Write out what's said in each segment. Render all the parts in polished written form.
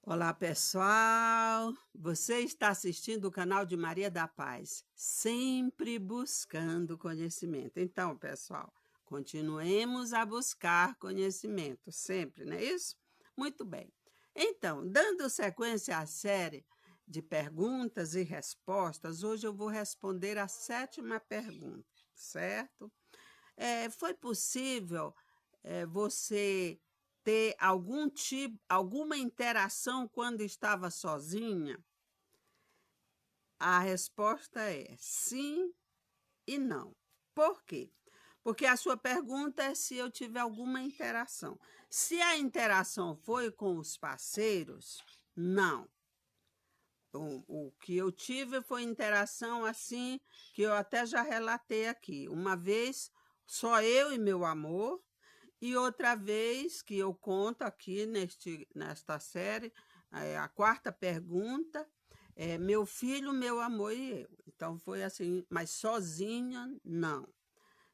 Olá, pessoal! Você está assistindo o canal de Maria da Paz, sempre buscando conhecimento. Então, pessoal, continuemos a buscar conhecimento, sempre, não é isso? Muito bem. Então, dando sequência à série de perguntas e respostas, hoje eu vou responder a sétima pergunta, certo? Foi possível você ter algum tipo, alguma interação quando estava sozinha? A resposta é sim e não. Por quê? Porque a sua pergunta é se eu tive alguma interação. Se a interação foi com os parceiros, não. O que eu tive foi interação assim, que eu até já relatei aqui. Uma vez, só eu e meu amor, e outra vez que eu conto aqui nesta série, a quarta pergunta, é meu filho, meu amor e eu. Então foi assim, mas sozinha, não,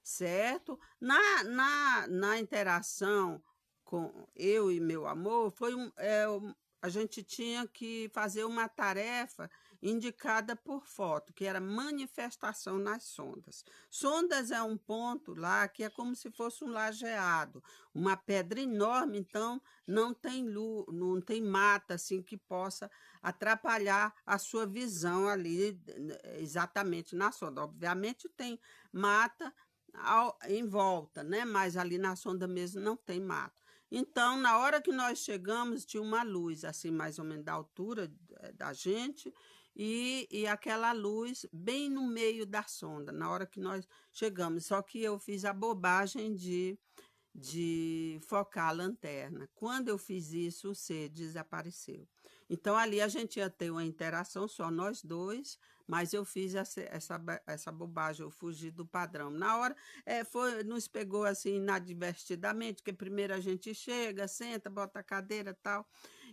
certo? Na interação com eu e meu amor, a gente tinha que fazer uma tarefa indicada por foto, que era manifestação nas sondas. Sondas é um ponto lá que é como se fosse um lajeado, uma pedra enorme, então não tem luz, não tem mata assim que possa atrapalhar a sua visão ali exatamente na sonda. Obviamente tem mata em volta, né? Mas ali na sonda mesmo não tem mato. Então, na hora que nós chegamos, tinha uma luz, assim, mais ou menos da altura da gente, e aquela luz bem no meio da sonda, na hora que nós chegamos. Só que eu fiz a bobagem de focar a lanterna. Quando eu fiz isso, o C desapareceu. Então, ali a gente ia ter uma interação, só nós dois, mas eu fiz essa bobagem, eu fugi do padrão. Na hora, nos pegou assim inadvertidamente, porque primeiro a gente chega, senta, bota a cadeira e tal,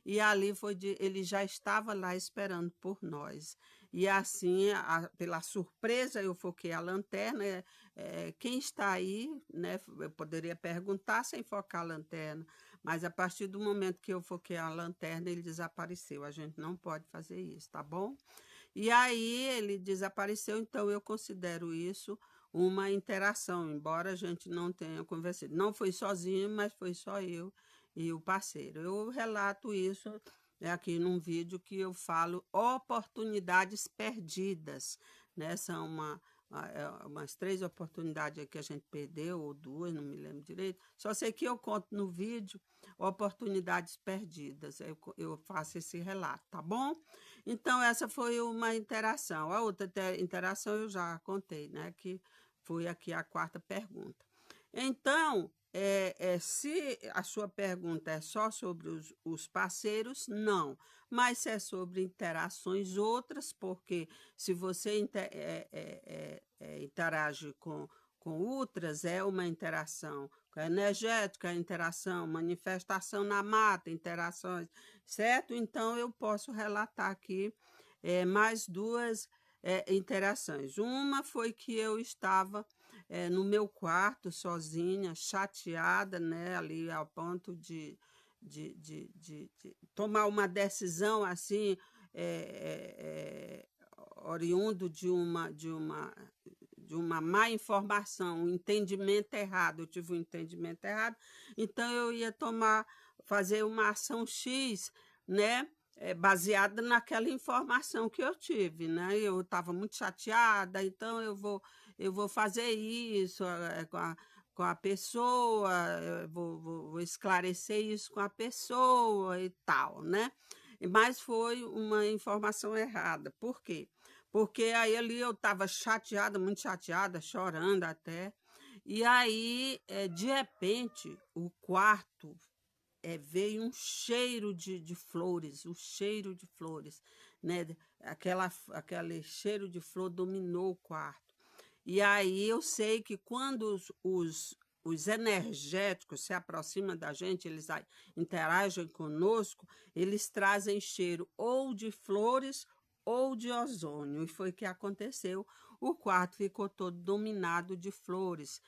e ali ele já estava lá esperando por nós. E assim, pela surpresa, eu foquei a lanterna. Quem está aí, né? Eu poderia perguntar sem focar a lanterna, mas a partir do momento que eu foquei a lanterna, ele desapareceu. A gente não pode fazer isso, tá bom? E aí ele desapareceu, então eu considero isso uma interação, embora a gente não tenha conversado. Não foi sozinho, mas foi só eu e o parceiro. Eu relato isso aqui num vídeo que eu falo oportunidades perdidas, né? São umas 3 oportunidades que a gente perdeu, ou 2, não me lembro direito. Só sei que eu conto no vídeo oportunidades perdidas. Eu faço esse relato, tá bom? Então, essa foi uma interação. A outra interação eu já contei, né? Que foi aqui a quarta pergunta. Então, se a sua pergunta é só sobre os parceiros, não. Mas se é sobre interações outras, porque se você interage com outras, é uma interação energética, interação, manifestação na mata, interações, certo? Então, eu posso relatar aqui mais duas interações. Uma foi que eu estava no meu quarto, sozinha, chateada, né, ali ao ponto de tomar uma decisão assim, oriundo de uma má informação, um entendimento errado. Eu tive um entendimento errado, então eu ia fazer uma ação X, né? Baseada naquela informação que eu tive, né? Eu estava muito chateada, então eu vou fazer isso com a pessoa, vou esclarecer isso com a pessoa e tal, né? Mas foi uma informação errada. Por quê? Porque aí ali eu estava chateada, muito chateada, chorando até. E aí, de repente, o quarto veio um cheiro de flores, o cheiro de flores, né? Aquele cheiro de flor dominou o quarto. E aí eu sei que quando os energéticos se aproximam da gente, eles interagem conosco, eles trazem cheiro ou de flores ou de ozônio. E foi o que aconteceu. O quarto ficou todo dominado de flores,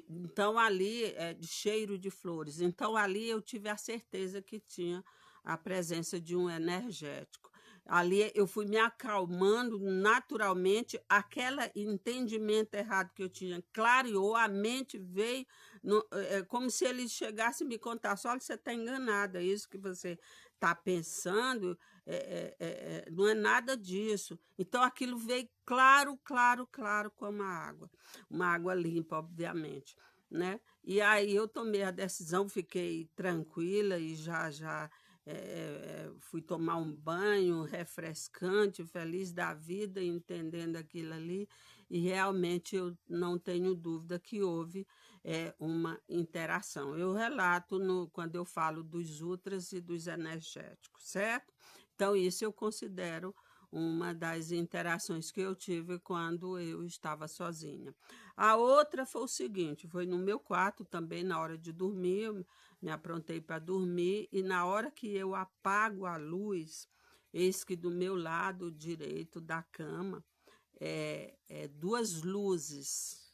então ali de cheiro de flores. Então ali eu tive a certeza que tinha a presença de um energético. Ali eu fui me acalmando naturalmente, aquele entendimento errado que eu tinha clareou, a mente veio, como se ele chegasse e me contasse: olha, você está enganada, isso que você está pensando não é nada disso. Então aquilo veio claro, claro, claro como a água, uma água limpa, obviamente, né? E aí eu tomei a decisão, fiquei tranquila e já fui tomar um banho refrescante, feliz da vida, entendendo aquilo ali, e realmente eu não tenho dúvida que houve uma interação. Eu relato quando eu falo dos ultras e dos energéticos, certo? Então, isso eu considero uma das interações que eu tive quando eu estava sozinha. A outra foi o seguinte, foi no meu quarto também, na hora de dormir, eu me aprontei para dormir, e na hora que eu apago a luz, eis que do meu lado direito da cama, duas luzes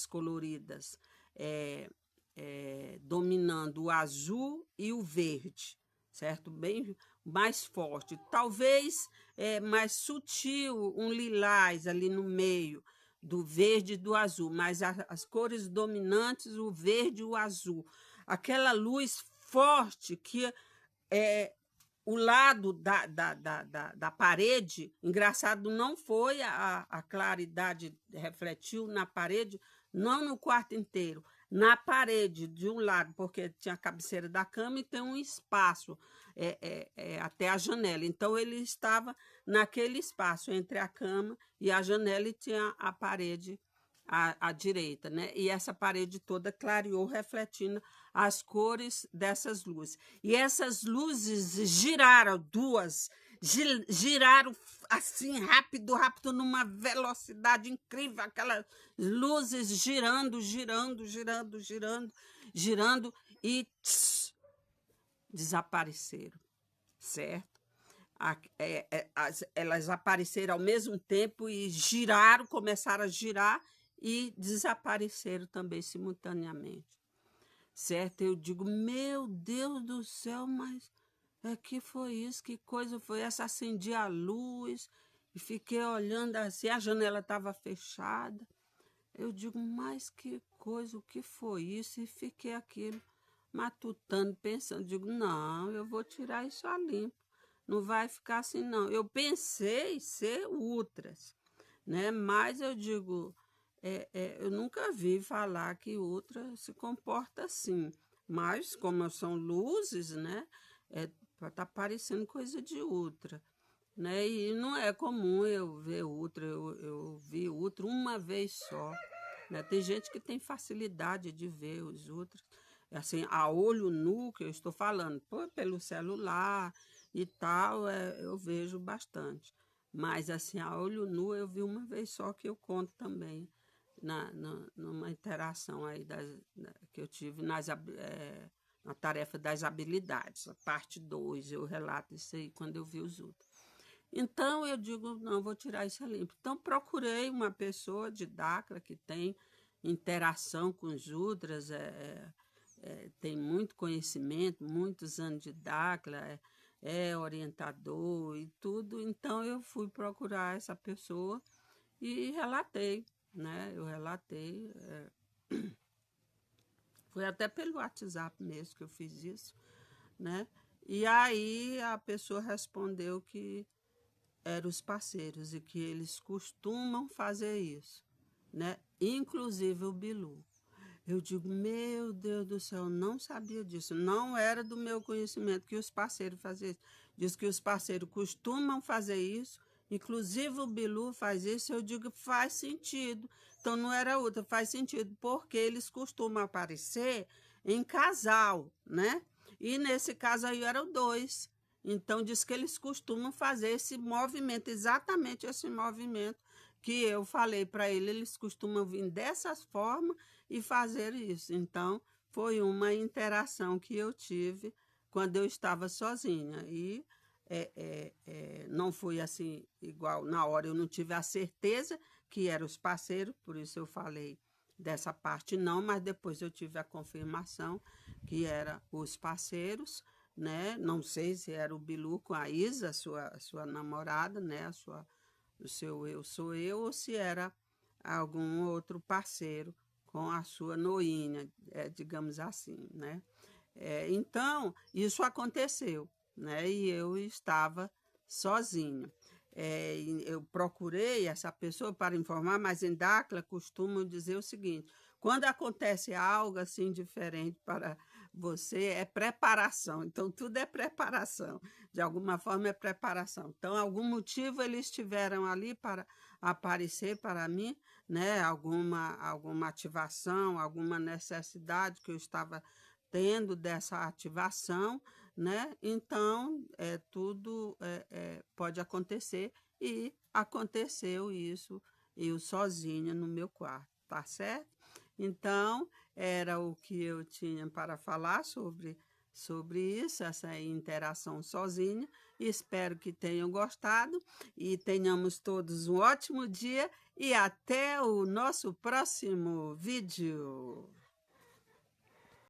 coloridas, dominando o azul e o verde, certo? Bem mais forte, talvez mais sutil, um lilás ali no meio do verde e do azul, mas as cores dominantes, o verde e o azul. Aquela luz forte que o lado da parede, engraçado, não foi a claridade, refletiu na parede, não no quarto inteiro, na parede de um lado, porque tinha a cabeceira da cama e tem um espaço até a janela. Então, ele estava naquele espaço entre a cama e a janela e tinha a parede à direita, né? E essa parede toda clareou, refletindo as cores dessas luzes. E essas luzes giraram, giraram assim, rápido, rápido, numa velocidade incrível, aquelas luzes girando, girando, girando, girando, girando e desapareceram, certo? Elas apareceram ao mesmo tempo e giraram, começaram a girar e desapareceram também simultaneamente, certo? Eu digo, meu Deus do céu, mas que foi isso? Que coisa foi essa? Acendi a luz e fiquei olhando assim, a janela estava fechada. Eu digo, mas que coisa, o que foi isso? E fiquei aquilo matutando, pensando, digo, não, eu vou tirar isso a limpo, não vai ficar assim não. Eu pensei ser ultras, né? Mas eu digo, eu nunca vi falar que ultra se comporta assim, mas como são luzes, né? Tá parecendo coisa de ultra, né? E não é comum eu ver ultra, eu vi ultra uma vez só, né? Tem gente que tem facilidade de ver os ultras, assim, a olho nu, que eu estou falando, pelo celular e tal, eu vejo bastante. Mas, assim, a olho nu eu vi uma vez só, que eu conto também numa interação aí que eu tive na tarefa das habilidades, a parte 2, eu relato isso aí quando eu vi os outros. Então, eu digo, não, vou tirar isso a limpo. Então, procurei uma pessoa de Dacra que tem interação com os outras, tem muito conhecimento, muitos anos de Dacra, é orientador e tudo. Então, eu fui procurar essa pessoa e relatei, né? Eu relatei, foi até pelo WhatsApp mesmo que eu fiz isso, né? E aí a pessoa respondeu que eram os parceiros e que eles costumam fazer isso, né? Inclusive o Bilu. Eu digo, meu Deus do céu, eu não sabia disso, não era do meu conhecimento que os parceiros faziam isso. Diz que os parceiros costumam fazer isso, inclusive o Bilu faz isso. Eu digo, faz sentido. Então não era outra, faz sentido, porque eles costumam aparecer em casal, né? E nesse caso aí eram dois. Então diz que eles costumam fazer esse movimento, exatamente esse movimento que eu falei para ele, eles costumam vir dessa forma e fazer isso. Então, foi uma interação que eu tive quando eu estava sozinha. E não foi assim igual na hora, eu não tive a certeza que eram os parceiros, por isso eu falei dessa parte não, mas depois eu tive a confirmação que eram os parceiros, né? Não sei se era o Bilu com a Isa, sua namorada, né? O seu eu sou eu, ou se era algum outro parceiro com a sua noinha, digamos assim, né? Então, isso aconteceu, né? E eu estava sozinha. E eu procurei essa pessoa para informar, mas em Dáquila costumam dizer o seguinte: quando acontece algo assim diferente para você, é preparação. Então, tudo é preparação. De alguma forma, é preparação. Então, algum motivo eles tiveram ali para aparecer para mim, né? Alguma ativação, alguma necessidade que eu estava tendo dessa ativação, né? Então, tudo pode acontecer e aconteceu isso, eu sozinha no meu quarto, tá certo? Então, era o que eu tinha para falar sobre isso, essa interação sozinha. Espero que tenham gostado e tenhamos todos um ótimo dia e até o nosso próximo vídeo.